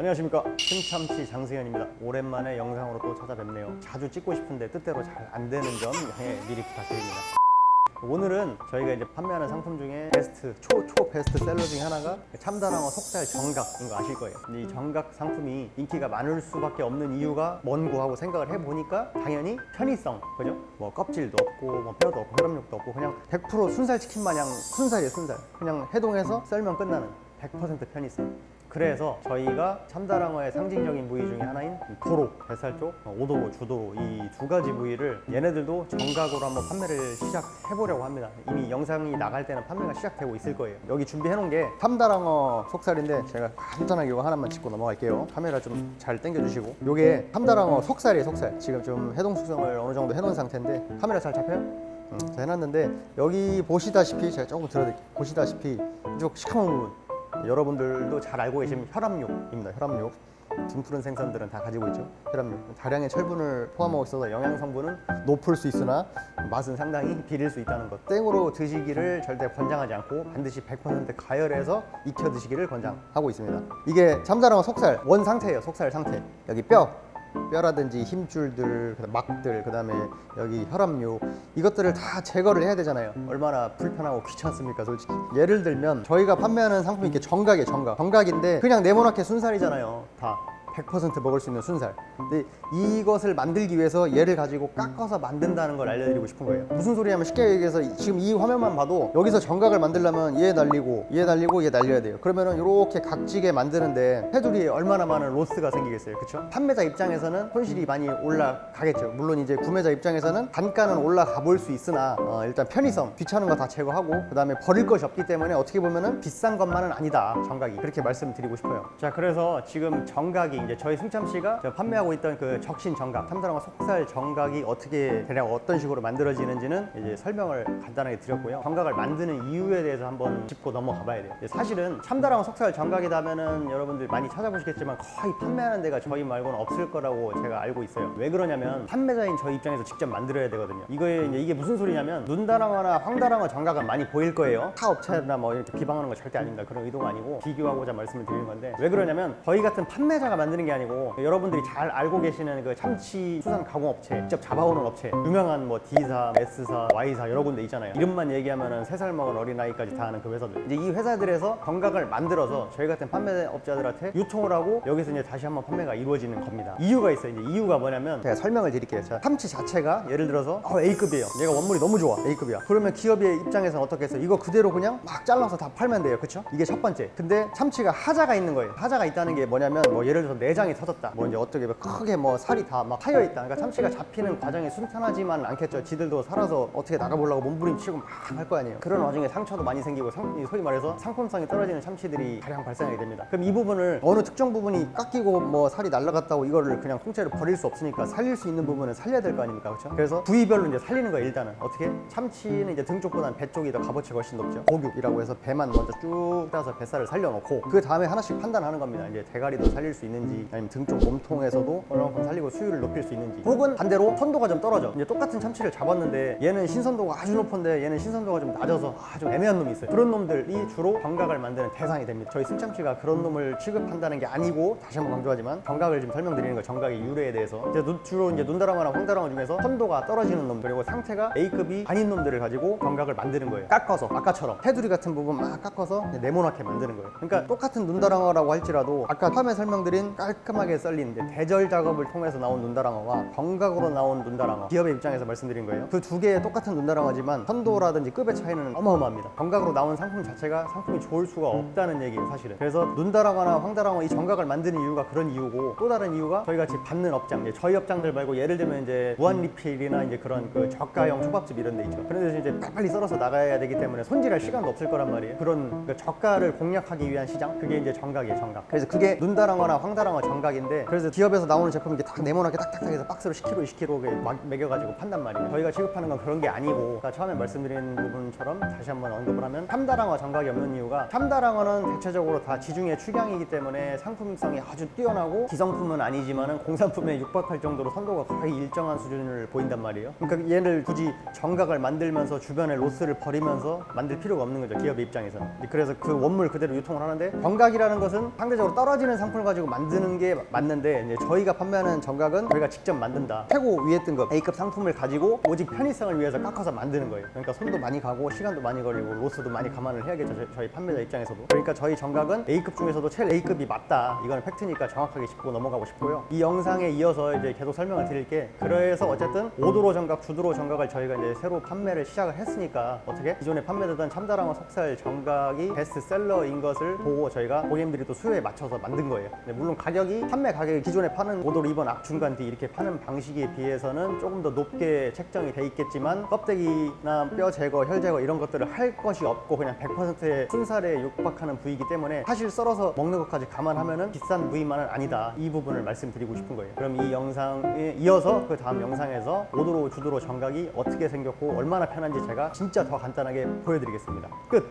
안녕하십니까, 승참치 장승현입니다. 오랜만에 영상으로 또 찾아뵙네요. 자주 찍고 싶은데 뜻대로 잘 안 되는 점 미리 부탁드립니다. 오늘은 저희가 이제 판매하는 상품 중에 베스트, 초 베스트셀러 중에 하나가 참다랑어 속살 정각인 거 아실 거예요. 근데 이 정각 상품이 인기가 많을 수밖에 없는 이유가 뭔고 하고 생각을 해보니까 당연히 편의성, 그죠? 뭐 껍질도 없고 뭐 뼈도 없고 혈압력도 없고 그냥 100% 순살 치킨 마냥 순살이에요, 순살. 그냥 해동해서 썰면 끝나는 100% 편의성. 그래서 저희가 참다랑어의 상징적인 부위 중에 하나인 도로, 뱃살 쪽, 오도로, 주도로 이 두 가지 부위를 얘네들도 정각으로 한번 판매를 시작해보려고 합니다. 이미 영상이 나갈 때는 판매가 시작되고 있을 거예요. 여기 준비해놓은 게 참다랑어 속살인데 제가 간단하게 이거 하나만 짚고 넘어갈게요. 카메라 좀 잘 당겨주시고, 요게 참다랑어 속살이에요, 속살. 지금 좀 해동 숙성을 어느 정도 해놓은 상태인데 카메라 잘 잡혀요? 자, 해놨는데 여기 보시다시피 제가 조금 들어드릴게요. 보시다시피 이쪽 시커먼 부분, 여러분들도 잘 알고 계신 혈압육입니다. 혈압육. 등푸른 생선들은 다 가지고 있죠. 혈압육. 다량의 철분을 포함하고 있어서 영양 성분은 높을 수 있으나 맛은 상당히 비릴 수 있다는 것. 생으로 드시기를 절대 권장하지 않고 반드시 100% 가열해서 익혀 드시기를 권장하고 있습니다. 이게 참다랑어 속살 원 상태예요. 속살 상태. 여기 뼈라든지 힘줄들, 막들, 그 다음에 여기 혈압류, 이것들을 다 제거를 해야 되잖아요. 얼마나 불편하고 귀찮습니까, 솔직히. 예를 들면 저희가 판매하는 상품이 이렇게 정각이에요. 정각인데 그냥 네모나게 순살이잖아요. 다 100% 먹을 수 있는 순살. 근데 이것을 만들기 위해서 얘를 가지고 깎아서 만든다는 걸 알려드리고 싶은 거예요. 무슨 소리냐면, 쉽게 얘기해서 지금 이 화면만 봐도 여기서 정각을 만들려면 얘 날리고 얘 날려야 돼요. 그러면은 이렇게 각지게 만드는데 테두리에 얼마나 많은 로스가 생기겠어요, 그쵸? 판매자 입장에서는 손실이 많이 올라가겠죠. 물론 이제 구매자 입장에서는 단가는 올라가 볼 수 있으나 일단 편의성, 귀찮은 거 다 제거하고 그 다음에 버릴 것이 없기 때문에 어떻게 보면은 비싼 것만은 아니다, 정각이. 그렇게 말씀드리고 싶어요. 자, 그래서 지금 정각이 이제 저희 승참씨가 판매하고 있던 그 적신 정각, 참다랑어 속살 정각이 어떻게 대략 어떤 식으로 만들어지는지는 이제 설명을 간단하게 드렸고요. 정각을 만드는 이유에 대해서 한번 짚고 넘어가 봐야 돼요. 사실은 참다랑어 속살 정각이라면은 여러분들 많이 찾아보시겠지만 거의 판매하는 데가 저희 말고는 없을 거라고 제가 알고 있어요. 왜 그러냐면 판매자인 저희 입장에서 직접 만들어야 되거든요. 이게 무슨 소리냐면, 눈다랑어나 황다랑어 정각은 많이 보일 거예요. 타 업체나 뭐 이렇게 비방하는 거 절대 아닙니다. 그런 의도가 아니고 비교하고자 말씀을 드리는 건데, 왜 그러냐면 저희 같은 판매자가 만드는 게 아니고 여러분들이 잘 알고 계시는 그 참치 수산 가공업체, 직접 잡아오는 업체, 유명한 뭐 D사, S사, Y사 여러 군데 있잖아요. 이름만 얘기하면은 3살 먹은 어린아이까지 다 아는 그 회사들. 이제 이 회사들에서 정각을 만들어서 저희 같은 판매업자들한테 유통을 하고 여기서 이제 다시 한번 판매가 이루어지는 겁니다. 이유가 있어요. 이제 이유가 뭐냐면 제가 설명을 드릴게요. 자, 참치 자체가 예를 들어서 A급이에요. 얘가 원물이 너무 좋아, A급이야. 그러면 기업의 입장에서는 어떻게 해서 이거 그대로 그냥 막 잘라서 다 팔면 돼요, 그쵸? 이게 첫 번째. 근데 참치가 하자가 있는 거예요. 하자가 있다는 게 뭐냐면, 뭐 예를 들어서 내장이 터졌다, 뭐 이제 어떻게 크게 뭐 살이 다 막 파여 있다. 그러니까 참치가 잡히는 과정이 순탄하지만 않겠죠. 지들도 살아서 어떻게 나가보려고 몸부림치고 막 할 거 아니에요. 그런 와중에 상처도 많이 생기고 소위 말해서 상품성이 떨어지는 참치들이 다량 발생하게 됩니다. 그럼 이 부분을 어느 특정 부분이 깎이고 뭐 살이 날라갔다고 이거를 그냥 통째로 버릴 수 없으니까 살릴 수 있는 부분은 살려야 될 거 아닙니까, 그렇죠? 그래서 부위별로 이제 살리는 거예요. 일단은 어떻게? 참치는 이제 등 쪽보다는 배 쪽이 더 값어치가 훨씬 높죠. 고육이라고 해서 배만 먼저 쭉 따서 뱃살을 살려놓고 그 다음에 하나씩 판단하는 겁니다. 이제 대가리도 살릴 수 있는지, 아니면 등 쪽 몸통에서도 얼마만큼 살리고 수율을 높일 수 있는지, 혹은 반대로 선도가 좀 떨어져. 이제 똑같은 참치를 잡았는데 얘는 신선도가 아주 높은데 얘는 신선도가 좀 낮아서 좀 애매한 놈이 있어요. 그런 놈들이 주로 정각을 만드는 대상이 됩니다. 저희 승참치가 그런 놈을 취급한다는 게 아니고, 다시 한번 강조하지만 정각을 지금 설명드리는 거, 정각의 유래에 대해서. 이제 주로 이제 눈다랑어나 황다랑어 중에서 선도가 떨어지는 놈들, 그리고 상태가 A급이 아닌 놈들을 가지고 정각을 만드는 거예요. 깎아서 아까처럼 테두리 같은 부분 막 깎아서 네모나게 만드는 거예요. 그러니까 똑같은 눈다랑어라고 할지라도 아까 처음에 설명드린 깔끔하게 썰린 대절 작업을 통해서 나온 눈다랑어와 정각으로 나온 눈다랑어, 기업의 입장에서 말씀드린 거예요. 그 두 개의 똑같은 눈다랑어지만 선도라든지 급의 차이는 어마어마합니다. 정각으로 나온 상품 자체가 상품이 좋을 수가 없다는 얘기예요, 사실은. 그래서 눈다랑어나 황다랑어 이 정각을 만드는 이유가 그런 이유고, 또 다른 이유가 저희 같이 받는 업장, 이제 저희 업장들 말고 예를 들면 이제 무한리필이나 이제 그런 그 저가형 초밥집 이런 데 있죠. 그런 데서 이제 빨리빨리 썰어서 나가야 되기 때문에 손질할 시간도 없을 거란 말이에요. 그런 그 저가를 공략하기 위한 시장, 그게 이제 정각이에요, 정각. 그래서 그게 눈다랑어나 황다랑어 정각인데, 그래서 기업에서 나오는 제품이 이렇게 딱 네모나게 딱딱딱 해서 박스로 10kg, 20kg 막 매겨가지고 판단 말이에요. 저희가 취급하는 건 그런 게 아니고, 처음에 말씀드린 부분처럼 다시 한번 언급을 하면, 참다랑어 정각이 없는 이유가, 참다랑어는 대체적으로 다 지중해 축양이기 때문에 상품성이 아주 뛰어나고 기성품은 아니지만은 공산품에 육박할 정도로 선도가 거의 일정한 수준을 보인단 말이에요. 그러니까 얘를 굳이 정각을 만들면서 주변에 로스를 버리면서 만들 필요가 없는 거죠, 기업의 입장에서는. 그래서 그 원물 그대로 유통을 하는데, 정각이라는 것은 상대적으로 떨어지는 상품을 가지고 만드는 만드는 게 맞는데 이제 저희가 판매하는 정각은 저희가 직접 만든다. 최고 위에 등급 A급 상품을 가지고 오직 편의성을 위해서 깎아서 만드는 거예요. 그러니까 손도 많이 가고 시간도 많이 걸리고 로스도 많이 감안을 해야겠죠. 저희 판매자 입장에서도. 그러니까 저희 정각은 A급 중에서도 최 A급이 맞다. 이건 팩트니까 정확하게 짚고 넘어가고 싶고요. 이 영상에 이어서 이제 계속 설명을 드릴게. 그래서 어쨌든 오도로 정각, 주도로 정각을 저희가 이제 새로 판매를 시작을 했으니까 어떻게 기존에 판매되던 참다랑어 속살 정각이 베스트셀러인 것을 보고 저희가 고객님들이 또 수요에 맞춰서 만든 거예요. 물론 가격이 판매 가격이 기존에 파는 오도로 2번 앞중간 뒤 이렇게 파는 방식에 비해서는 조금 더 높게 책정이 돼 있겠지만 껍데기나 뼈 제거, 혈 제거 이런 것들을 할 것이 없고 그냥 100%의 순살에 육박하는 부위이기 때문에 사실 썰어서 먹는 것까지 감안하면은 비싼 부위만은 아니다. 이 부분을 말씀드리고 싶은 거예요. 그럼 이 영상에 이어서 그 다음 영상에서 오도로 주도로 정각이 어떻게 생겼고 얼마나 편한지 제가 진짜 더 간단하게 보여드리겠습니다. 끝!